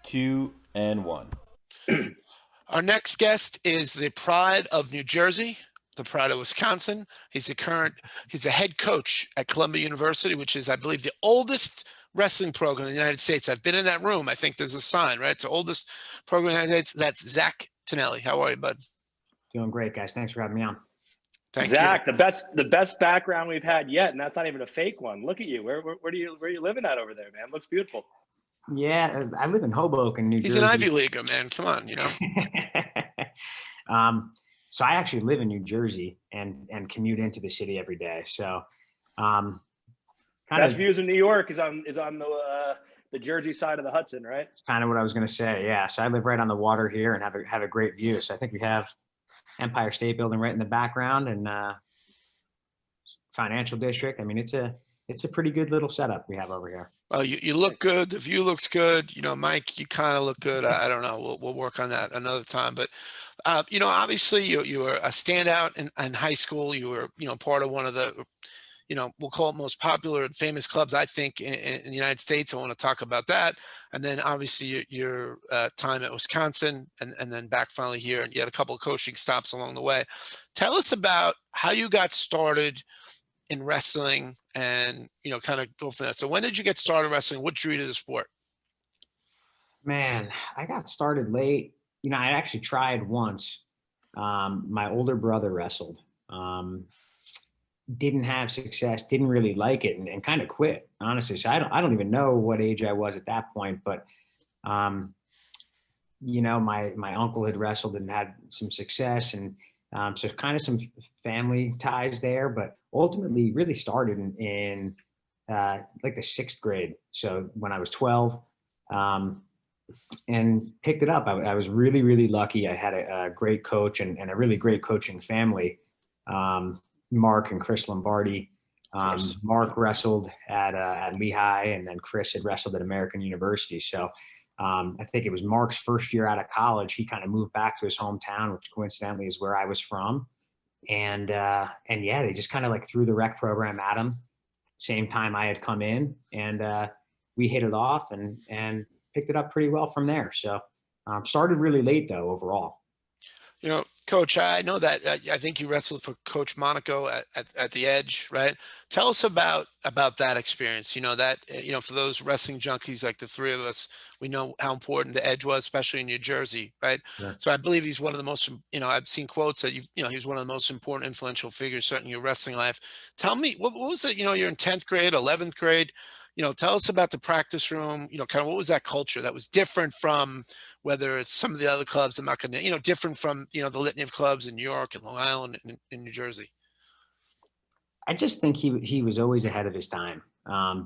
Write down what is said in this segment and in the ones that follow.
2, and 1. Our next guest is the pride of New Jersey, the pride of Wisconsin. He's the head coach at Columbia University, which is, I believe, the oldest wrestling program in the United States. I've been in that room. I think there's a sign, right? It's the oldest program in the United States. That's Zach Tinelli. How are you, bud? Doing great, guys. Thanks for having me on. Thank Zach, you. the best background we've had yet, and that's not even a fake one. Look at you. Where are you living at over there, man? Looks beautiful. Yeah, I live in Hoboken, New Jersey. He's an Ivy Leaguer, man. Come on, you know. So I actually live in New Jersey and commute into the city every day. So, best views in New York is on the Jersey side of the Hudson, right? It's kind of what I was going to say. Yeah. So I live right on the water here and have a great view. So I think we have Empire State Building right in the background and financial district. I mean, it's a pretty good little setup we have over here. Oh, you look good. The view looks good. You know, Mike, you kind of look good. I don't know. We'll work on that another time. But, you know, obviously you were a standout in high school. You were, you know, part of one of the, you know, we'll call it most popular and famous clubs, I think, in the United States. I want to talk about that. And then obviously your time at Wisconsin and then back finally here. And you had a couple of coaching stops along the way. Tell us about how you got started in wrestling and, you know, kind of go from there. So when did you get started wrestling? What drew you to the sport? Man, I got started late. You know, I actually tried once. My older brother wrestled. Didn't have success, didn't really like it, and kind of quit, honestly. So I don't even know what age I was at that point, but you know, my uncle had wrestled and had some success, and so kind of some family ties there, but ultimately really started in like the 6th grade. So when I was 12, and picked it up. I was really, really lucky. I had a great coach and a really great coaching family. Mark and Chris Lombardi. Mark wrestled at Lehigh, and then Chris had wrestled at American University. So I think it was Mark's first year out of college. He kind of moved back to his hometown, which coincidentally is where I was from. And yeah, they just kind of like threw the rec program at him. Same time I had come in, and we hit it off and picked it up pretty well from there. So started really late though overall. You know, Coach, I know that I think you wrestled for Coach Monaco at the Edge, right? Tell us about that experience. You know, that, you know, for those wrestling junkies like the three of us, we know how important the Edge was, especially in New Jersey, right? Sure. So I believe he's one of the most, you know, I've seen quotes that you know, he's one of the most important influential figures certainly in your wrestling life. Tell me, what was it? You know, you're in 10th grade, 11th grade. You know, tell us about the practice room, you know, kind of what was that culture that was different from whether it's some of the other clubs, I'm not going to, you know, different from, you know, the litany of clubs in New York and Long Island and in New Jersey? I just think he was always ahead of his time.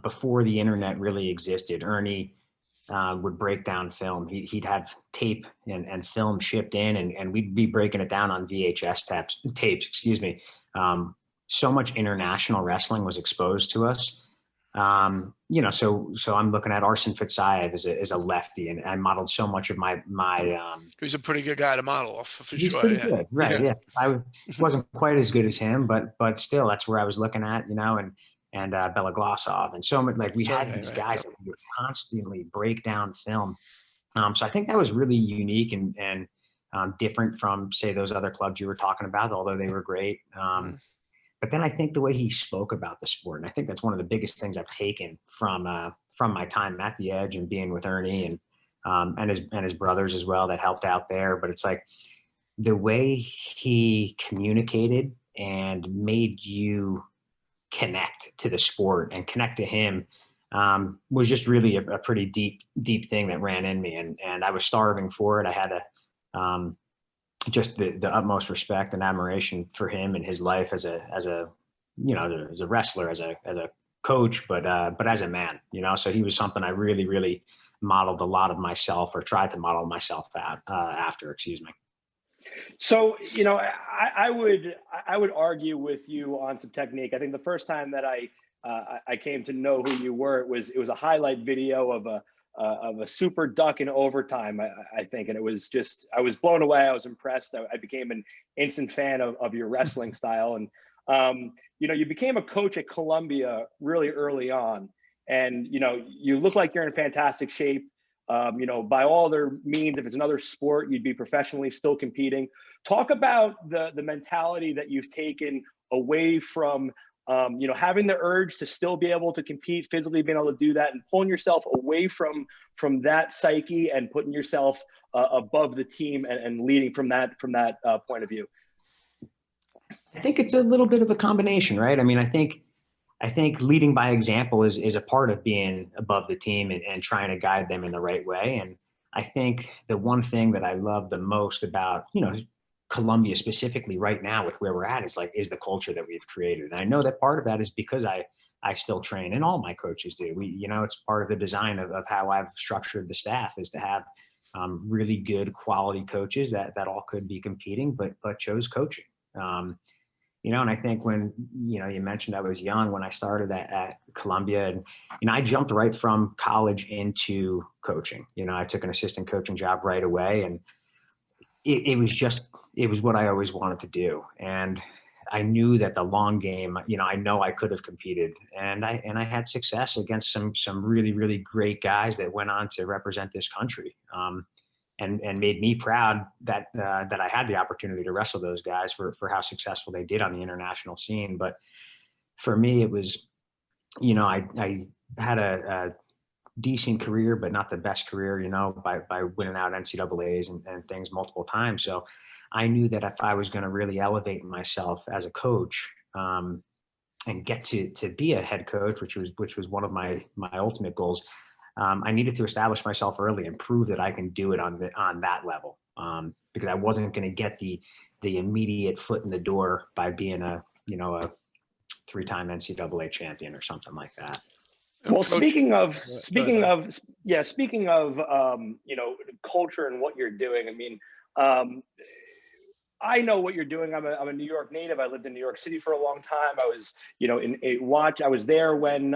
Before the internet really existed, Ernie would break down film. He'd have tape and film shipped in, and we'd be breaking it down on VHS tapes, excuse me. So much international wrestling was exposed to us. You know, so I'm looking at Arsen Fitsayev as a lefty, and I modeled so much of my he's a pretty good guy to model off for he's sure. Pretty good, right? Yeah. I wasn't quite as good as him, but still, that's where I was looking at, you know, and Bela Glossov, and so much, like we had these guys that would constantly break down film. So I think that was really unique and different from, say, those other clubs you were talking about, although they were great. But then I think the way he spoke about the sport, and I think that's one of the biggest things I've taken from my time at the Edge and being with Ernie and his brothers as well that helped out there. But it's like the way he communicated and made you connect to the sport and connect to him was just really a pretty deep thing that ran in me, and I was starving for it. I had just the utmost respect and admiration for him and his life as a you know, as a wrestler, as a coach, but as a man, you know. So he was something I really modeled a lot of myself, or tried to model myself after. Excuse me. So, you know, I would argue with you on some technique. I think the first time that I came to know who you were, it was a highlight video of a super duck in overtime, I think. And it was just, I was blown away. I was impressed. I became an instant fan of your wrestling style. And, you know, you became a coach at Columbia really early on. And, you know, you look like you're in fantastic shape. By all other means, if it's another sport, you'd be professionally still competing. Talk about the mentality that you've taken away from, having the urge to still be able to compete, physically being able to do that, and pulling yourself away from that psyche and putting yourself above the team and leading from that point of view. I think it's a little bit of a combination, right? I mean, I think leading by example is a part of being above the team and trying to guide them in the right way. And I think the one thing that I love the most about, Columbia specifically right now with where we're at is the culture that we've created. And I know that part of that is because I still train, and all my coaches do. It's part of the design of how I've structured the staff, is to have really good quality coaches that all could be competing, but chose coaching. And I think when, you mentioned I was young when I started at Columbia, and, I jumped right from college into coaching. I took an assistant coaching job right away, and it was what I always wanted to do. And I knew that the long game, I know I could have competed, and I had success against some really, really great guys that went on to represent this country. And made me proud that I had the opportunity to wrestle those guys for how successful they did on the international scene. But for me, it was, I had a decent career, but not the best career, by winning out NCAAs and things multiple times. So I knew that if I was going to really elevate myself as a coach, and get to be a head coach, which was one of my ultimate goals, I needed to establish myself early and prove that I can do it on that level, because I wasn't going to get the immediate foot in the door by being a 3-time NCAA champion or something like that. Well, speaking of culture and what you're doing, I mean, I know what you're doing. I'm a New York native. I lived in New York City for a long time. I was, I was there when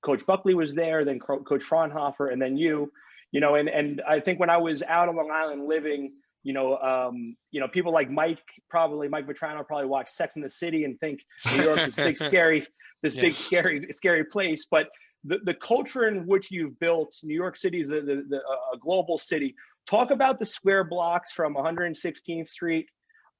Coach Buckley was there, then Coach Fraunhofer, and then and I think when I was out on Long Island living, people like Mike Vetrano probably watch Sex and the City and think New York's this big scary, big scary place. But the culture in which you've built, New York City is a global city. Talk about the square blocks from 116th Street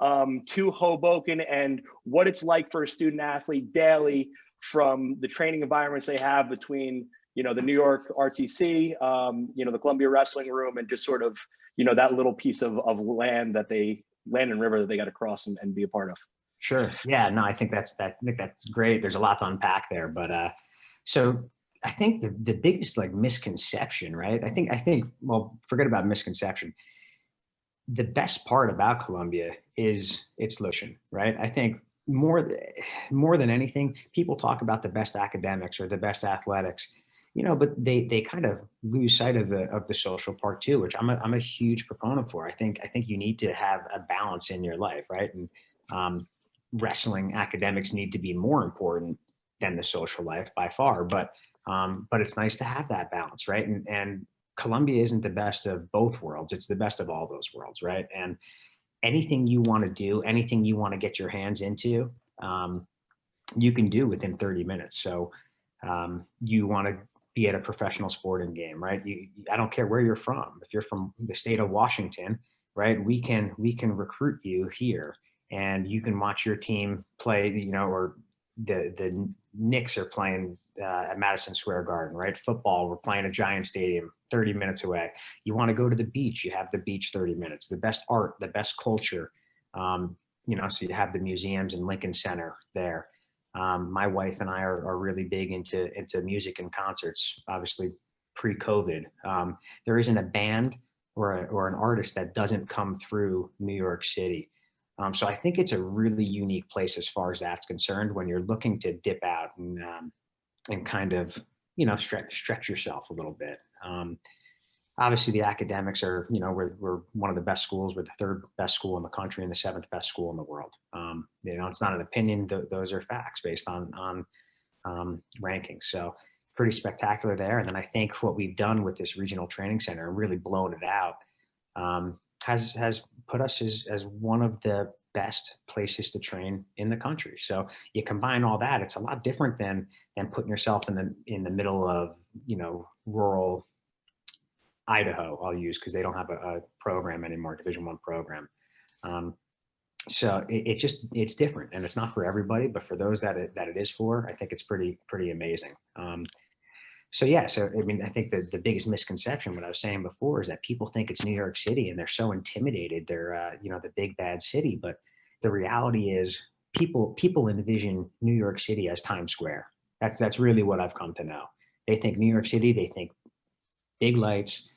to Hoboken, and what it's like for a student athlete daily, from the training environments they have between, the New York RTC, the Columbia Wrestling Room, and just sort of, that little piece of land and river that they got to cross and be a part of. Sure. Yeah, no, I think that's great. There's a lot to unpack there, but so I think the biggest misconception, right? I think, well, forget about misconception. The best part about Columbia is its location, right? I think more than anything, people talk about the best academics or the best athletics, but they kind of lose sight of the social part too, which I'm a huge proponent for. I think you need to have a balance in your life, right? And wrestling academics need to be more important than the social life by far, but it's nice to have that balance, right? And Columbia isn't the best of both worlds. It's the best of all those worlds, right? And anything you want to do, anything you want to get your hands into, you can do within 30 minutes. So you want to be at a professional sporting game, right? I don't care where you're from. If you're from the state of Washington, right, we can recruit you here, and you can watch your team play, or the Knicks are playing at Madison Square Garden, right? Football, we're playing at Giant Stadium 30 minutes away. You want to go to the beach, you have the beach 30 minutes, the best art, the best culture. So you have the museums in Lincoln Center there. My wife and I are really big into music and concerts, obviously pre-COVID. There isn't a band or an artist that doesn't come through New York City. So I think it's a really unique place as far as that's concerned, when you're looking to dip out and kind of, stretch yourself a little bit. Obviously the academics are, we're one of the best schools. We're the 3rd best school in the country and the 7th best school in the world. It's not an opinion. Those are facts based on rankings. So pretty spectacular there. And then I think what we've done with this regional training center and really blown it out, has put us as one of the best places to train in the country. So you combine all that, it's a lot different than putting yourself in the middle of, rural Idaho, I'll use because they don't have a program anymore, Division I program. So it's different, and it's not for everybody, but for those that it is for, I think it's pretty amazing. So yeah, so I mean, I think the biggest misconception, what I was saying before, is that people think it's New York City and they're so intimidated. They're the big bad city, but the reality is people envision New York City as Times Square. That's really what I've come to know. They think New York City, they think big lights,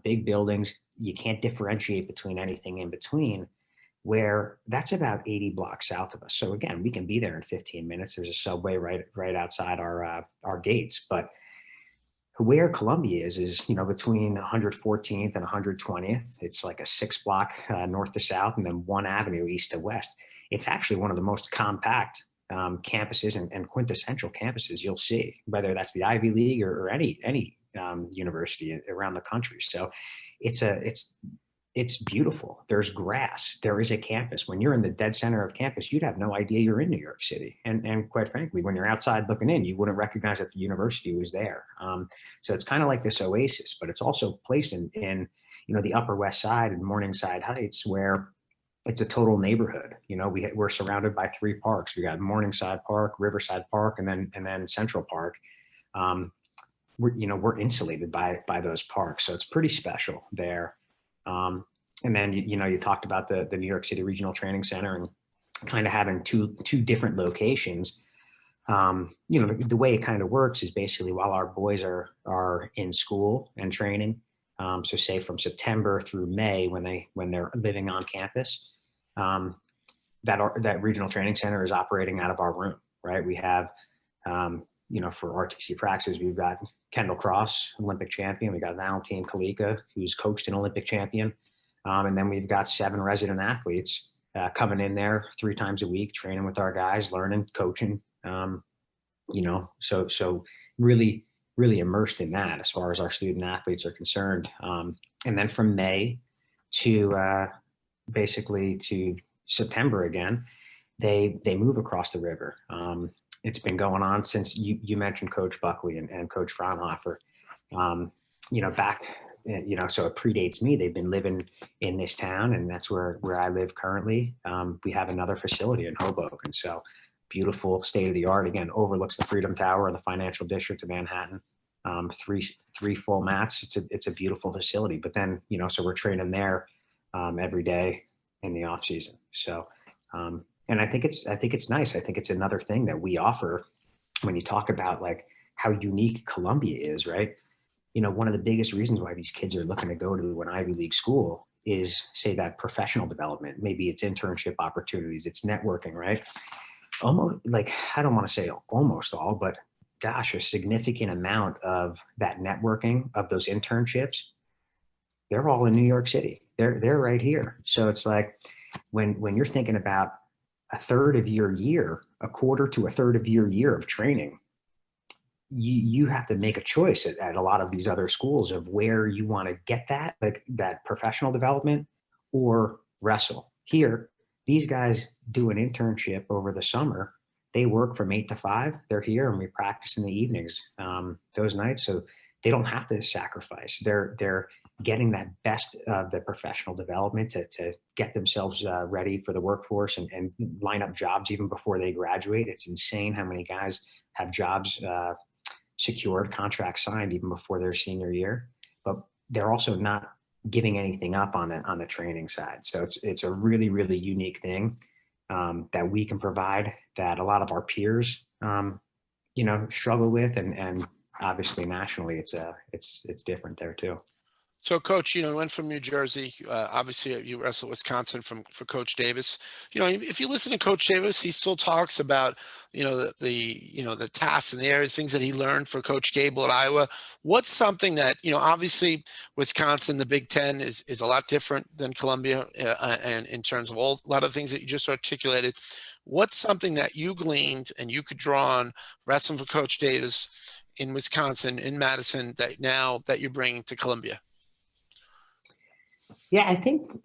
big buildings. You can't differentiate between anything in between, where that's about 80 blocks south of us. So again, we can be there in 15 minutes. There's a subway right outside our gates. But where Columbia is between 114th and 120th. It's like a 6-block north to south, and then 1 avenue east to west. It's actually one of the most compact campuses and quintessential campuses you'll see, whether that's the Ivy League or any university around the country. So it's beautiful. There's grass. There is a campus. When you're in the dead center of campus, you'd have no idea you're in New York City. And quite frankly, when you're outside looking in, you wouldn't recognize that the university was there. So it's kind of like this oasis, but it's also placed in the Upper West Side and Morningside Heights, where it's a total neighborhood. We're surrounded by 3 parks. We got Morningside Park, Riverside Park, and then Central Park. We're insulated by those parks, so it's pretty special there. And then you talked about the New York City Regional Training Center and kind of having two different locations. The way it kind of works is basically while our boys are in school and training. So say from September through May when they're living on campus, that regional training center is operating out of our room, right? We have, for RTC practices, we've got Kendall Cross, Olympic champion. We got Valentin Kalika, who's coached an Olympic champion. And then we've got 7 resident athletes coming in there 3 times a week, training with our guys, learning, coaching, so really, really immersed in that as far as our student athletes are concerned. And then from May to basically to September again, they move across the river. It's been going on since you mentioned Coach Buckley and Coach Fraunhofer, back, so it predates me. They've been living in this town, and that's where I live currently. We have another facility in Hoboken. So beautiful, state of the art, again, overlooks the Freedom Tower and the financial district of Manhattan. 3 full mats. It's a beautiful facility, but then, so we're training there every day in the off season. So, and I think it's nice. I think it's another thing that we offer when you talk about like how unique Columbia is, right? One of the biggest reasons why these kids are looking to go to an Ivy League school is, say, that professional development. Maybe it's internship opportunities, it's networking, right? Almost, like, I don't want to say almost all, but gosh, a significant amount of that networking, of those internships, they're all in New York City. They're right here. So it's like when you're thinking about a third of your year, a quarter to a third of your year of training, you have to make a choice at a lot of these other schools of where you want to get that, like that professional development or wrestle. Here, these guys do an internship over the summer. They work from 8 to 5. They're here, and we practice in the evenings those nights. So they don't have to sacrifice. They're getting that best of the professional development to get themselves ready for the workforce and line up jobs even before they graduate. It's insane how many guys have jobs secured, contracts signed even before their senior year. But they're also not giving anything up on the training side. So it's a really, really unique thing that we can provide that a lot of our peers, struggle with, and obviously nationally, it's different there too. So, Coach, went from New Jersey. Obviously, you wrestled Wisconsin for Coach Davis. If you listen to Coach Davis, he still talks about, the tasks and the areas, things that he learned for Coach Gable at Iowa. What's something that, obviously, Wisconsin, the Big Ten is a lot different than Columbia, and in terms of a lot of things that you just articulated. What's something that you gleaned and you could draw on wrestling for Coach Davis in Wisconsin, in Madison, that you're bringing to Columbia? Yeah, I think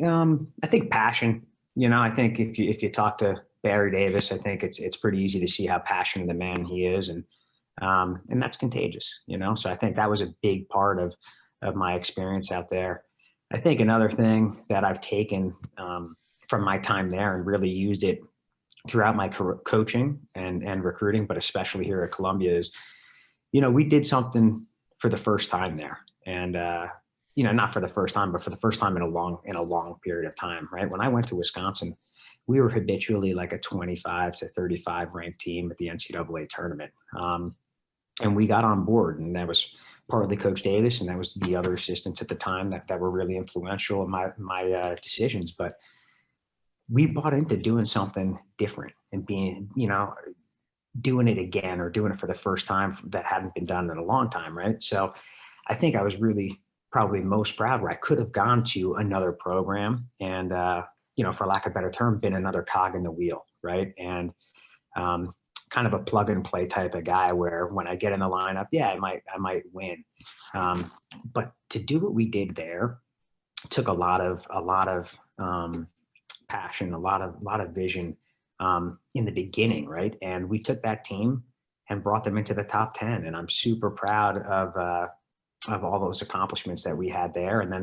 passion. I think if you talk to Barry Davis, I think it's pretty easy to see how passionate a man he is, and that's contagious. So I think that was a big part of my experience out there. I think another thing that I've taken from my time there and really used it throughout my coaching and recruiting, but especially here at Columbia, is, we did something for the first time there. And, not for the first time, but for the first time in a long period of time, right? When I went to Wisconsin, we were habitually like a 25 to 35 ranked team at the NCAA tournament. And we got on board, and that was partly Coach Davis, and that was the other assistants at the time that were really influential in my decisions. But we bought into doing something different and being, doing it again or doing it for the first time that hadn't been done in a long time, right? So I think I was really probably most proud where I could have gone to another program and, for lack of a better term, been another cog in the wheel, right? And kind of a plug and play type of guy where when I get in the lineup, yeah, I might win. But to do what we did there took a lot of passion, a lot of vision in the beginning, right? And we took that team and brought them into the top 10. And I'm super proud of all those accomplishments that we had there. And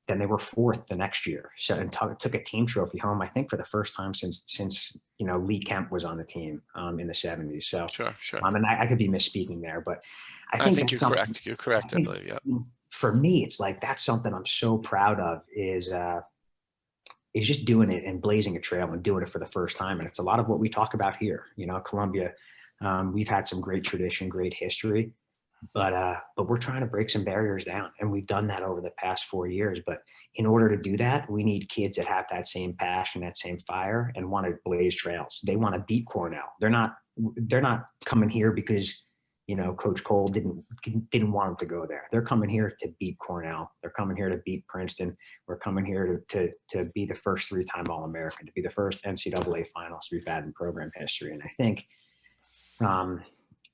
then they were fourth the next year. So, and took a team trophy home, I think, for the first time since Lee Kemp was on the team in the 70s. So Sure. And I could be misspeaking there, but I think you're correct. You're correct, I believe. Yeah. For me, it's like that's something I'm so proud of is just doing it and blazing a trail and doing it for the first time. And it's a lot of what we talk about here. Columbia, we've had some great tradition, great history, but we're trying to break some barriers down, and we've done that over the past 4 years. But in order to do that, we need kids that have that same passion, that same fire, and want to blaze trails. They want to beat Cornell. They're not coming here because Coach Cole didn't want them to go there. They're coming here to beat Cornell. They're coming here to beat Princeton. We're coming here to be the first 3-time All-American, to be the first NCAA finals we've had in program history. And I think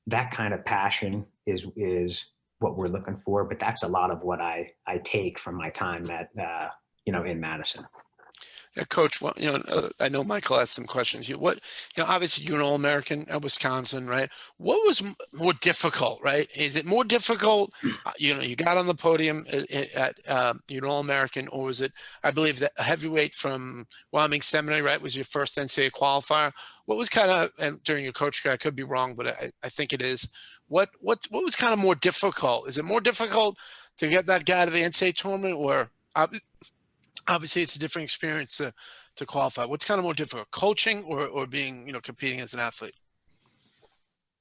that kind of passion is what we're looking for. But that's a lot of what I take from my time at in Madison. Yeah, Coach. Well, I know Michael asked some questions. Obviously you're an All-American at Wisconsin, right? What was more difficult, right? Is it more difficult? You got on the podium at you're an All-American, or was it? I believe that heavyweight from Wyoming Seminary, right, was your first NCAA qualifier. What was kind of, and during your coach career, I could be wrong, but I think it is. What was kind of more difficult? Is it more difficult to get that guy to the NCAA tournament, or obviously it's a different experience to qualify? What's kind of more difficult, coaching or being, competing as an athlete?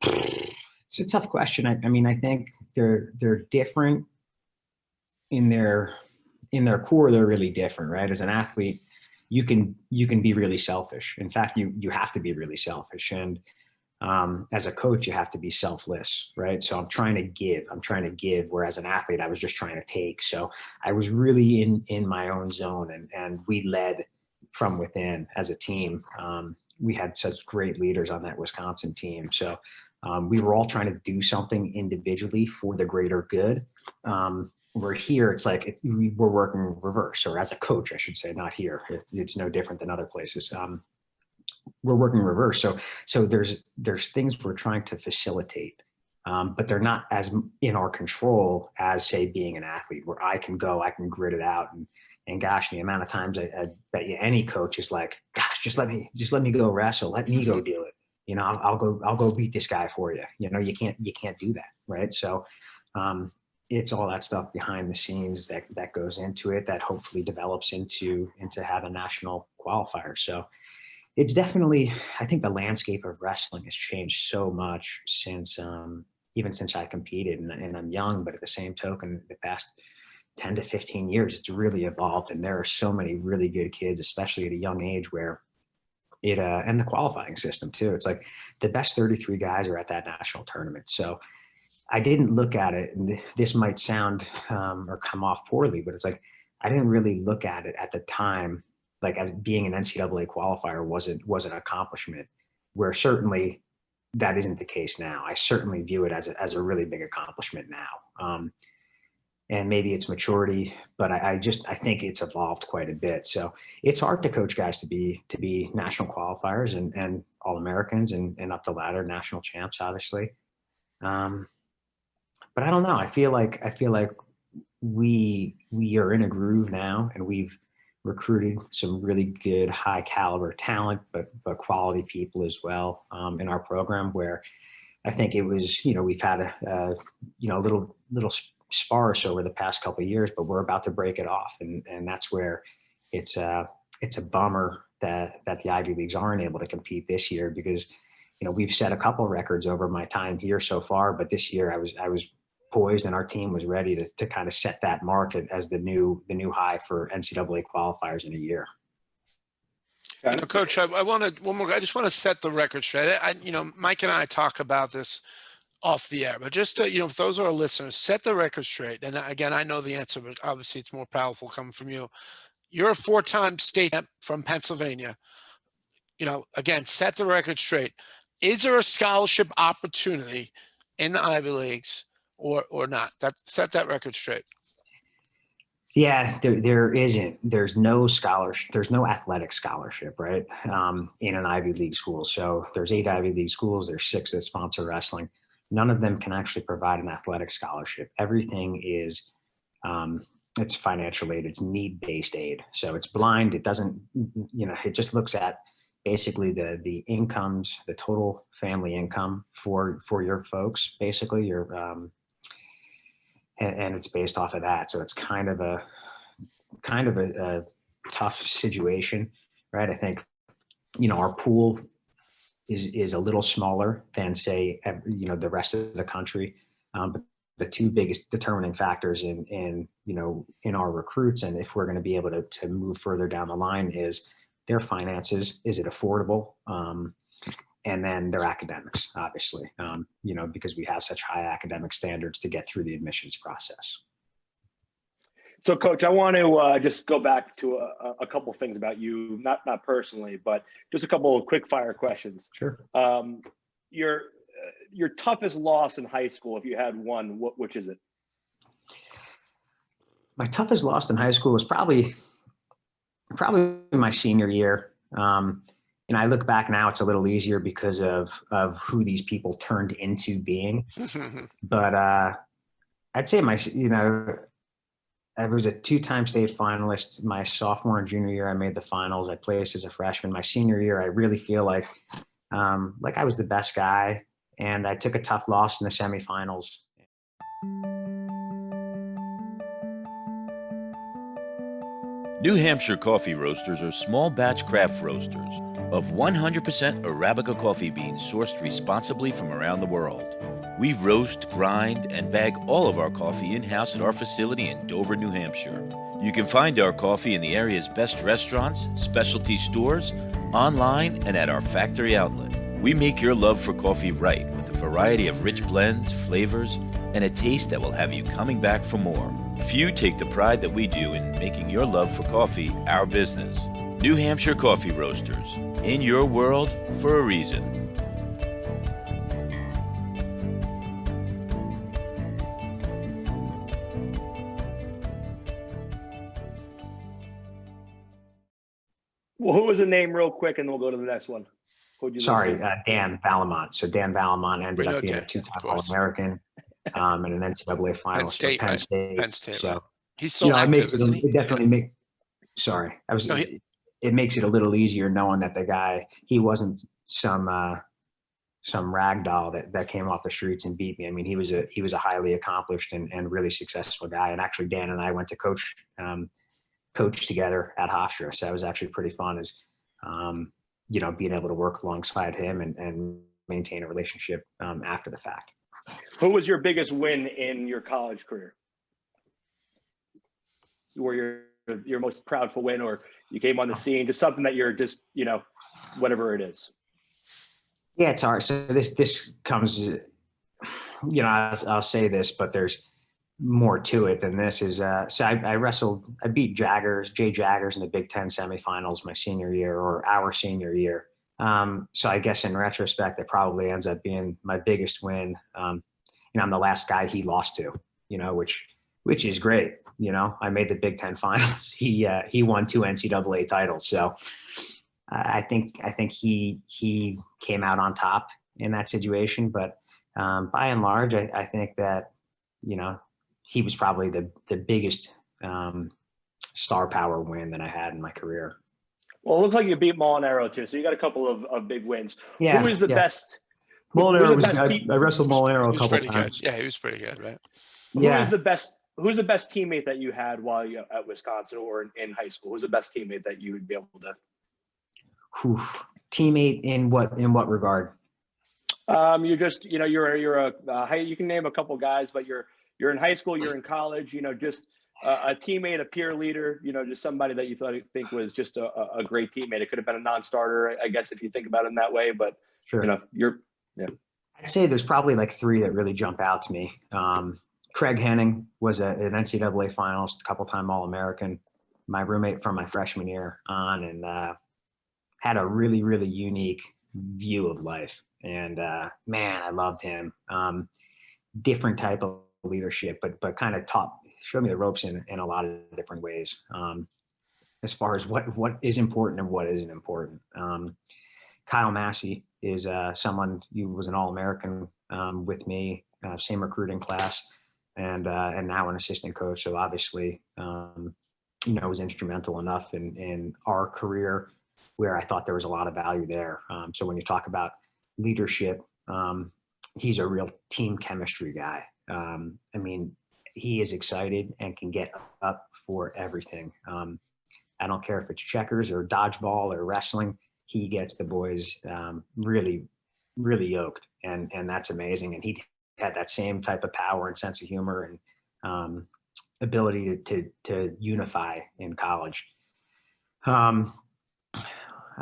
It's a tough question. I mean, I think they're different in their core. They're really different, right? As an athlete, you can be really selfish. In fact, you have to be really selfish. And as a coach, you have to be selfless, right? So I'm trying to give, whereas an athlete, I was just trying to take. So I was really in my own zone, and we led from within as a team. We had such great leaders on that Wisconsin team. So we were all trying to do something individually for the greater good. We're here, it's like we're working reverse, or as a coach, I should say, not here. It's no different than other places. We're working reverse. So there's things we're trying to facilitate, but they're not as in our control as, say, being an athlete, where I can grit it out. And gosh, the amount of times I bet you any coach is like, gosh, just let me go wrestle. Let me go do it. I'll go beat this guy for you. You can't do that. Right. So, it's all that stuff behind the scenes that goes into it that hopefully develops into have a national qualifier. So it's definitely, I think the landscape of wrestling has changed so much since, even since I competed, and I'm young, but at the same token, the past 10 to 15 years, it's really evolved. And there are so many really good kids, especially at a young age, where and the qualifying system too. It's like the best 33 guys are at that national tournament. So I didn't look at it, and this might sound or come off poorly, but it's like, I didn't really look at it at the time like as being an NCAA qualifier was an accomplishment, where certainly that isn't the case now. I certainly view it as a really big accomplishment now. And maybe it's maturity, but I think it's evolved quite a bit. So it's hard to coach guys to be national qualifiers and All-Americans and up the ladder, national champs, obviously. But I don't know. I feel like we are in a groove now, and we've recruited some really good high caliber talent, but quality people as well in our program, where I think it was, we've had a little sparse over the past couple of years, but we're about to break it off. And that's where it's a bummer that the Ivy Leagues aren't able to compete this year, because, we've set a couple of records over my time here so far, but this year I was poised, and our team was ready to kind of set that mark as the new high for NCAA qualifiers in a year. Coach, I just want to set the record straight. Mike and I talk about this off the air, but just to, for those of our listeners, set the record straight. And again, I know the answer, but obviously it's more powerful coming from you. You're a 4-time state champ from Pennsylvania. Again, set the record straight. Is there a scholarship opportunity in the Ivy Leagues or not? Set that record straight. Yeah, there isn't. There's no scholarship. There's no athletic scholarship, right? In an Ivy League school. So there's 8 Ivy League schools. There's 6 that sponsor wrestling. None of them can actually provide an athletic scholarship. Everything is, it's financial aid. It's need-based aid. So it's blind. It doesn't, it just looks at basically the incomes, the total family income for your folks, basically your, and it's based off of that. So it's kind of a tough situation, right? I think, our pool is a little smaller than, say, the rest of the country. But the 2 biggest determining factors in our recruits, and if we're going to be able to move further down the line, is their finances. Is it affordable? And then their academics, obviously, because we have such high academic standards to get through the admissions process. So, Coach, I want to just go back to a couple things about you, not personally, but just a couple of quick fire questions. Sure. Your toughest loss in high school, if you had one, which is it? My toughest loss in high school was probably my senior year. And I look back now, it's a little easier because of who these people turned into being. But I'd say I was a 2-time state finalist. My sophomore and junior year, I made the finals. I placed as a freshman. My senior year, I really feel like I was the best guy, and I took a tough loss in the semifinals. New Hampshire coffee roasters are small batch craft roasters of 100% Arabica coffee beans sourced responsibly from around the world. We roast, grind, and bag all of our coffee in-house at our facility in Dover, New Hampshire. You can find our coffee in the area's best restaurants, specialty stores, online, and at our factory outlet. We make your love for coffee right with a variety of rich blends, flavors, and a taste that will have you coming back for more. Few take the pride that we do in making your love for coffee our business. New Hampshire Coffee Roasters, in your world for a reason. Well, who was the name real quick, and then we'll go to the next one. Sorry, Dan Valamont. So Dan Valamont ended up being a 2-time All-American and an NCAA finalist for Penn State. Penn State. So he's so active, isn't he? It definitely it makes it a little easier knowing that the guy, he wasn't some rag doll that came off the streets and beat me. I mean, he was a highly accomplished and really successful guy. And actually, Dan and I went to coach together at Hofstra. So that was actually pretty fun, as being able to work alongside him and maintain a relationship after the fact. Who was your biggest win in your college career? Or your most proudful win, or you came on the scene, just something that you're just, whatever it is. Yeah, it's hard. So this comes, I'll say this, but there's more to it than this. Is so I beat Jay Jaggers in the Big Ten semifinals my senior year, or our senior year. So I guess in retrospect, it probably ends up being my biggest win. I'm the last guy he lost to, which is great. I made the Big Ten finals. He won 2 NCAA titles. So I think he came out on top in that situation. But by and large, I think that, he was probably the biggest star power win that I had in my career. Well, it looks like you beat Molinaro too, so you got a couple of big wins. Yeah, Who is the best? Molinaro Who's the best I wrestled Molinaro a couple pretty times. Good. Yeah, he was pretty good, right? Yeah. Who's the best teammate that you had while you at Wisconsin or in high school? Who's the best teammate that you would be able to? Teammate in what regard? You just, you can name a couple guys, but you're in high school, you're in college, just a teammate, a peer leader, just somebody that you think was just a great teammate. It could have been a non-starter, I guess, if you think about it in that way, but sure. Yeah. I'd say there's probably like three that really jump out to me. Craig Henning was an NCAA finalist, a couple-time All-American, my roommate from my freshman year on, and had a really, really unique view of life. And man, I loved him. Different type of leadership, but kind of showed me the ropes in a lot of different ways. As far as what is important and what isn't important. Kyle Massey is someone who was an All-American with me, same recruiting class, and now an assistant coach. So obviously, was instrumental enough in our career where I thought there was a lot of value there. So when you talk about leadership, he's a real team chemistry guy. I mean, he is excited and can get up for everything. I don't care if it's checkers or dodgeball or wrestling. He gets the boys really, really yoked, and that's amazing. And he had that same type of power and sense of humor and ability to unify in college.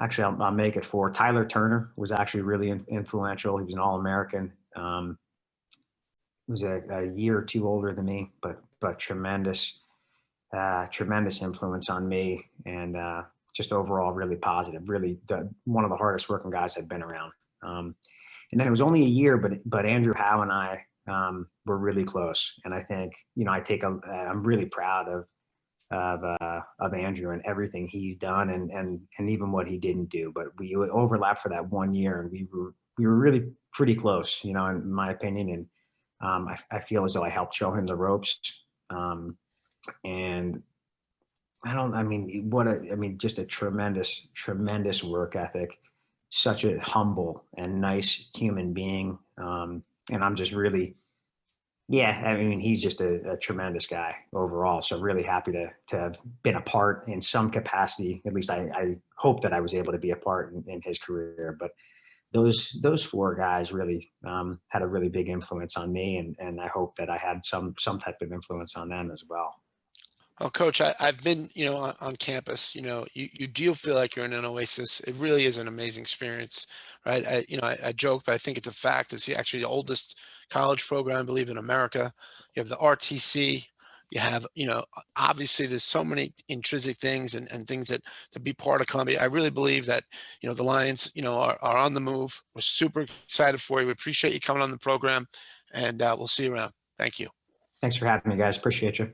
Actually, I'll make it four. Tyler Turner was actually really influential. He was an All-American. He was a year or two older than me, but tremendous influence on me, and just overall really positive. Really, one of the hardest working guys I've been around. And then it was only a year, but Andrew Howe and I were really close. And I think I'm really proud of Andrew and everything he's done and even what he didn't do. But we overlapped for that 1 year, and we were really pretty close, in my opinion. And I feel as though I helped show him the ropes. And just a tremendous work ethic, such a humble and nice human being. And I'm just really, he's just a tremendous guy overall. So really happy to have been a part in some capacity. At least I hope that I was able to be a part in his career. But those four guys really had a really big influence on me, and I hope that I had some type of influence on them as well. Well, Coach, I've been, on campus. You do feel like you're in an oasis. It really is an amazing experience, right? I joke, but I think it's a fact. It's actually the oldest college program, I believe, in America. You have the RTC. You have, obviously there's so many intrinsic things and things that to be part of Columbia. I really believe that, the Lions, are on the move. We're super excited for you. We appreciate you coming on the program, and we'll see you around. Thank you. Thanks for having me, guys. Appreciate you.